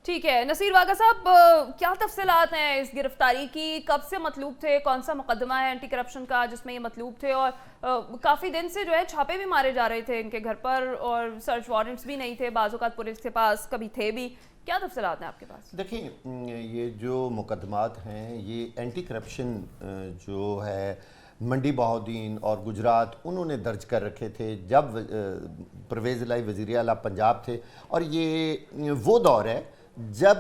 ٹھیک ہے نصیر واگا صاحب، کیا تفصیلات ہیں اس گرفتاری کی؟ کب سے مطلوب تھے؟ کون سا مقدمہ ہے اینٹی کرپشن کا جس میں یہ مطلوب تھے؟ اور کافی دن سے جو ہے چھاپے بھی مارے جا رہے تھے ان کے گھر پر، اور سرچ وارنٹس بھی نہیں تھے بعض اوقات پولیس کے پاس، کبھی تھے بھی. کیا تفصیلات ہیں آپ کے پاس؟ دیکھیں، یہ جو مقدمات ہیں یہ اینٹی کرپشن جو ہے منڈی بہاؤدین اور گجرات انہوں نے درج کر رکھے تھے جب پرویز الہی وزیر اعلیٰ پنجاب تھے. اور یہ وہ دور ہے جب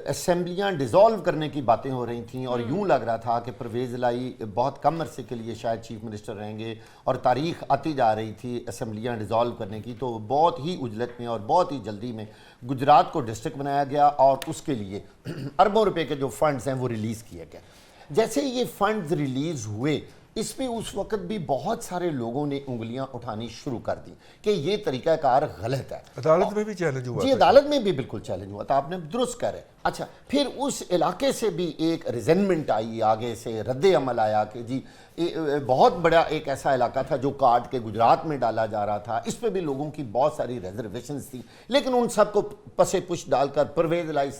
اسمبلیاں ڈیزالو کرنے کی باتیں ہو رہی تھیں اور یوں لگ رہا تھا کہ پرویز الہی بہت کم عرصے کے لیے شاید چیف منسٹر رہیں گے، اور تاریخ آتی جا رہی تھی اسمبلیاں ڈیزالو کرنے کی. تو بہت ہی عجلت میں اور بہت ہی جلدی میں گجرات کو ڈسٹرکٹ بنایا گیا اور اس کے لیے اربوں روپے کے جو فنڈز ہیں وہ ریلیز کیے گئے. جیسے یہ فنڈز ریلیز ہوئے اس پہ اس وقت بھی بہت سارے لوگوں نے انگلیاں اٹھانی شروع کر دی کہ یہ طریقہ کار غلط ہے. عدالت میں بھی چیلنج ہوا. جی عدالت میں بھی بالکل چیلنج ہوا تھا، آپ نے درست کہہ رہے. اچھا، پھر اس علاقے سے بھی ایک ریزنمنٹ آئی، آگے سے رد عمل آیا کہ جی بہت بڑا ایک ایسا علاقہ تھا جو کاٹ کے گجرات میں ڈالا جا رہا تھا، اس پہ بھی لوگوں کی بہت ساری ریزرویشنز تھی. لیکن ان سب کو پسے پش ڈال کر پرویز الہی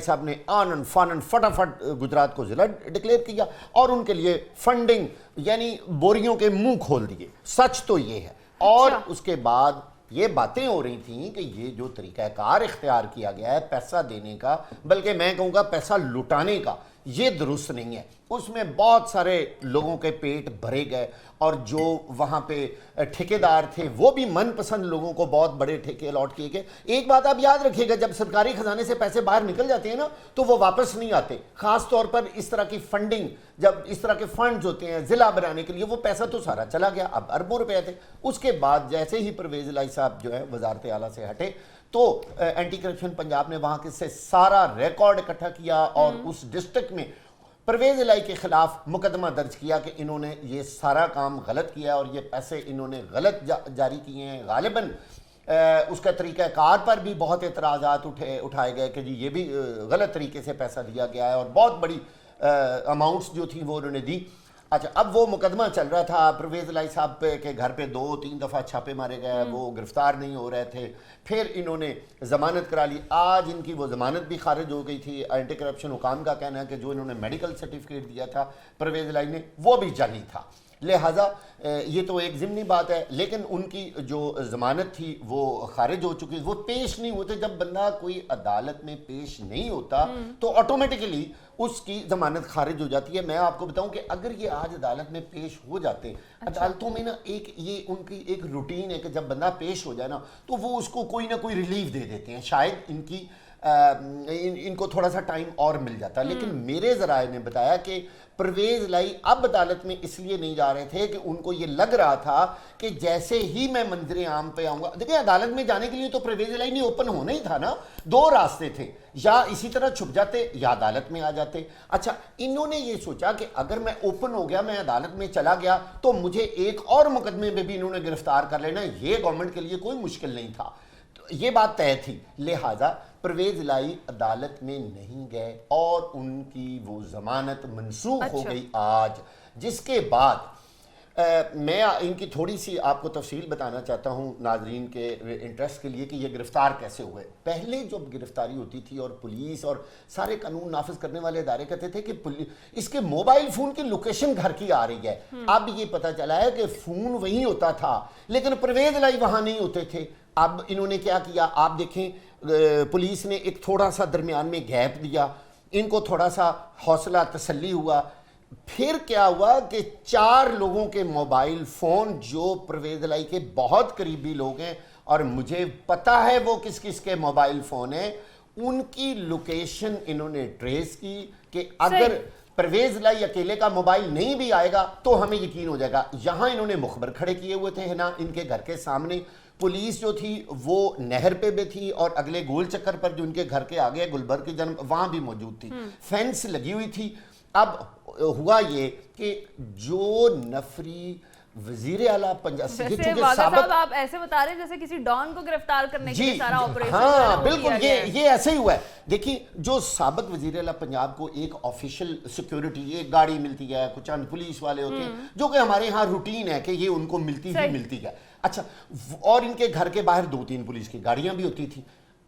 صاحب نے آنن فانن فٹافٹ گجرات کو ضلع ڈکلیئر کیا اور ان کے لیے فنڈنگ یعنی بوریوں کے منہ کھول دیے. سچ تو یہ ہے. اور اس کے بعد یہ باتیں ہو رہی تھیں کہ یہ جو طریقہ کار اختیار کیا گیا ہے پیسہ دینے کا، بلکہ میں کہوں گا پیسہ لٹانے کا، یہ درست نہیں ہے. اس میں بہت سارے لوگوں کے پیٹ بھرے گئے اور جو وہاں پہ ٹھیکیدار تھے وہ بھی من پسند لوگوں کو بہت بڑے ٹھیکے الاٹ کیے گئے. ایک بات آپ یاد رکھیے گا، جب سرکاری خزانے سے پیسے باہر نکل جاتے ہیں نا تو وہ واپس نہیں آتے. خاص طور پر اس طرح کی فنڈنگ، جب اس طرح کے فنڈز ہوتے ہیں ضلع بنانے کے لیے، وہ پیسہ تو سارا چلا گیا، اب اربوں روپے تھے. اس کے بعد جیسے ہی پرویز الہی صاحب جو ہے وزارت اعلیٰ سے ہٹے تو اینٹی کرپشن پنجاب نے وہاں کے سے سارا ریکارڈ اکٹھا کیا اور اس ڈسٹرکٹ میں پرویز الہی کے خلاف مقدمہ درج کیا کہ انہوں نے یہ سارا کام غلط کیا اور یہ پیسے انہوں نے غلط جاری کیے ہیں. غالباً اس کا طریقہ کار پر بھی بہت اعتراضات اٹھائے گئے کہ جی یہ بھی غلط طریقے سے پیسہ دیا گیا ہے اور بہت بڑی اماؤنٹس جو تھیں وہ انہوں نے دی. اچھا، اب وہ مقدمہ چل رہا تھا پرویز الہی صاحب کے گھر پہ 2-3 دفعہ چھاپے مارے گئے، وہ گرفتار نہیں ہو رہے تھے. پھر انہوں نے ضمانت کرا لی. آج ان کی وہ ضمانت بھی خارج ہو گئی تھی. اینٹی کرپشن حکام کا کہنا ہے کہ جو انہوں نے میڈیکل سرٹیفکیٹ دیا تھا پرویز الہی نے وہ بھی جعلی تھا. لہٰذا یہ تو ایک ضمنی بات ہے، لیکن ان کی جو ضمانت تھی وہ خارج ہو چکی. وہ پیش نہیں ہوتے. جب بندہ کوئی عدالت میں پیش نہیں ہوتا تو آٹومیٹیکلی اس کی ضمانت خارج ہو جاتی ہے. میں آپ کو بتاؤں کہ اگر یہ آج عدالت میں پیش ہو جاتے، عدالتوں میں نا یہ ان کی ایک روٹین ہے کہ جب بندہ پیش ہو جائے نا تو وہ اس کو کوئی نہ کوئی ریلیف دے دیتے ہیں. شاید ان کو تھوڑا سا ٹائم اور مل جاتا. لیکن میرے ذرائع نے بتایا کہ پرویز الہی اب عدالت میں اس لیے نہیں جا رہے تھے کہ ان کو یہ لگ رہا تھا کہ جیسے ہی میں منظر عام پہ آؤں گا. دیکھیں، عدالت میں جانے کے لیے تو پرویز الہی نے اوپن ہونا ہی تھا نا. 2 راستے تھے، یا اسی طرح چھپ جاتے یا عدالت میں آ جاتے. اچھا، انہوں نے یہ سوچا کہ اگر میں اوپن ہو گیا، میں عدالت میں چلا گیا تو مجھے ایک اور مقدمے میں بھی انہوں نے گرفتار کر لینا. یہ گورنمنٹ کے لیے کوئی مشکل نہیں تھا، یہ بات طے تھی. لہٰذا پرویز الہی عدالت میں نہیں گئے اور ان کی وہ ضمانت منسوخ ہو گئی آج. جس کے بعد میں ان کی تھوڑی سی آپ کو تفصیل بتانا چاہتا ہوں ناظرین کے انٹرسٹ کے لیے کہ یہ گرفتار کیسے ہوئے. پہلے جب گرفتاری ہوتی تھی اور پولیس اور سارے قانون نافذ کرنے والے ادارے کہتے تھے کہ اس کے موبائل فون کی لوکیشن گھر کی آ رہی ہے. اب یہ پتہ چلا ہے کہ فون وہیں ہوتا تھا لیکن پرویز الہی وہاں نہیں ہوتے تھے. اب انہوں نے کیا کیا آپ دیکھیں، پولیس نے ایک تھوڑا سا درمیان میں گیپ دیا، ان کو تھوڑا سا حوصلہ تسلی ہوا. پھر کیا ہوا کہ 4 لوگوں کے موبائل فون جو پرویز الہی کے بہت قریبی لوگ ہیں اور مجھے پتا ہے وہ کس کس کے موبائل فون ہیں، ان کی لوکیشن انہوں نے ٹریس کی کہ اگر پرویز الہی اکیلے کا موبائل نہیں بھی آئے گا تو ہمیں یقین ہو جائے گا. یہاں انہوں نے مخبر کھڑے کیے ہوئے تھے نا ان کے گھر کے سامنے. پولیس جو تھی وہ نہر پہ بھی تھی اور اگلے گول چکر پر جو ان کے گھر کے آگے گلبرگ کی جنم وہاں بھی موجود تھی. فینس لگی ہوئی تھی. اب ہوا یہ کہ جو نفری وزیر اعلیٰ پنجاب، آپ ایسے بتا رہے ہیں جیسے کسی ڈان کو گرفتار کرنے کے لیے سارا آپریشن. ہاں بالکل، یہ ایسے ہی ہوا ہے. دیکھیں، جو سابق وزیر اعلیٰ پنجاب کو ایک آفیشل سیکیورٹی ایک گاڑی ملتی ہے، کچھ چند پولیس والے ہوتے ہیں جو کہ ہمارے ہاں روٹین ہے کہ یہ ان کو ملتی ہے. اچھا، اور ان کے گھر کے باہر 2-3 پولیس کی گاڑیاں بھی ہوتی تھی.